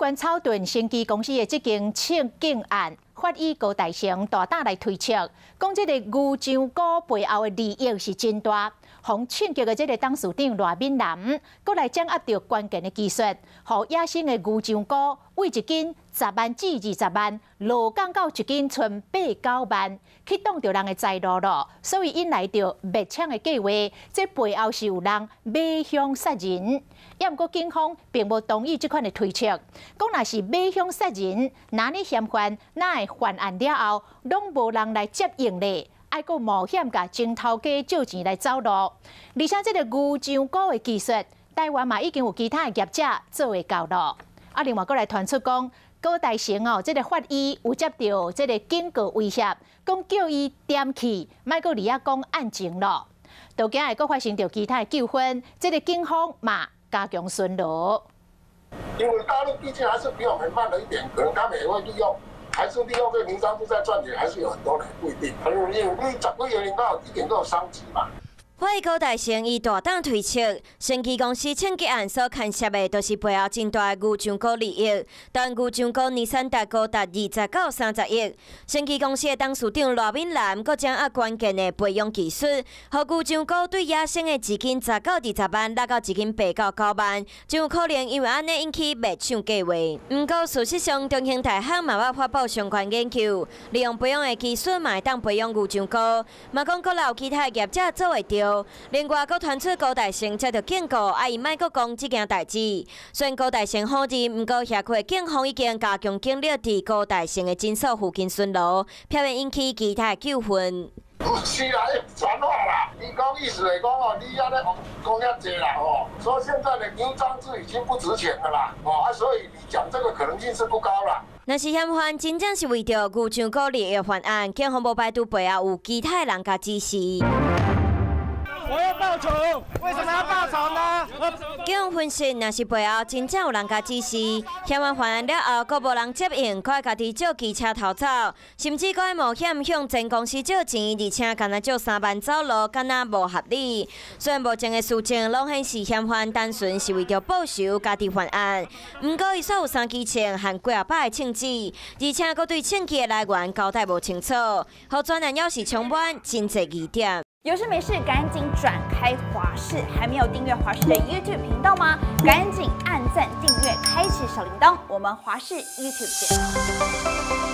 湾草屯生技公司的这件窃警案，法医高大成大胆来推测，讲这个牛樟菇背后的利益是真大。防抢劫的这个董事长赖敏南，搁来掌握到关键的技术，互野生的牛樟菇为一斤10万至20万，落降到一斤剩8、9万，去挡着人的财路咯。所以引来着灭抢的计划，这背后是有人买凶杀人。也毋过警方并无同意这款的推测，讲若是买凶杀人，那你嫌犯哪会犯案了后，拢无人来接应咧？爱阁冒险甲真头家借钱来走路，而且这个牛樟菇的技术，台湾嘛已经有其他的业者做会到咯。另外阁来传出讲，高大成这个法医有接到这个警告威胁，讲叫伊点去，莫阁伫遐讲案情咯。都惊会阁发生着其他的纠纷，这个警方嘛加强巡逻。因为大陆毕竟还是比我们慢了一点，可能他们也会利用。还是利用这个民商部在赚钱，还是有很多人不一定。因为你10几个人到一定都有商机嘛。法医高大成以大胆推测，生技公司抢劫案所牵涉的，都是背后真大的牛樟菇利益。但牛樟菇年产值高达20到30亿。生技公司的董事长赖敏南，阁掌握关键的培养技术，和牛樟菇对野生的1斤10到20万，落到1斤8到9万，真有可能因为安尼引起灭抢计划。不过事实上，中兴大学嘛要发布相关研究，利用培养的技术嘛会当培养牛樟菇，嘛讲阁有其他的业者做会到。另外，阁传出高大成接到警告，伊莫阁讲这件代志。虽然高大成否认，不过社区警方已经加强警力伫高大成的诊所附近巡逻，避免引起其他的纠纷。不是啦，传话啦。你讲意思是讲哦，你安尼讲遐济啦哦，说现在的牛樟芝已经不值钱了啦所以你讲这个可能性是不高啦。若是嫌犯真正是为着牛樟菇利益犯案，警方无排除背后有其他人甲指示。我要报仇，为什么要报仇呢？警方分析，若是背后真正有人甲指示，嫌犯犯案了后，阁无人接应，可家己借机车逃走，甚至可冒险向前公司借钱，而且敢若借3万走路，敢若无合理。虽然目前的事情拢显示嫌犯单纯是为着报仇家己犯案，不过伊说有3支枪和几把的枪支，而且阁对枪支的来源交代无清楚，互专案要是充满真侪疑点。有事没事赶紧转开华视，还没有订阅华视的 YouTube 频道吗？赶紧按赞、订阅、开启小铃铛，我们华视 YouTube 见。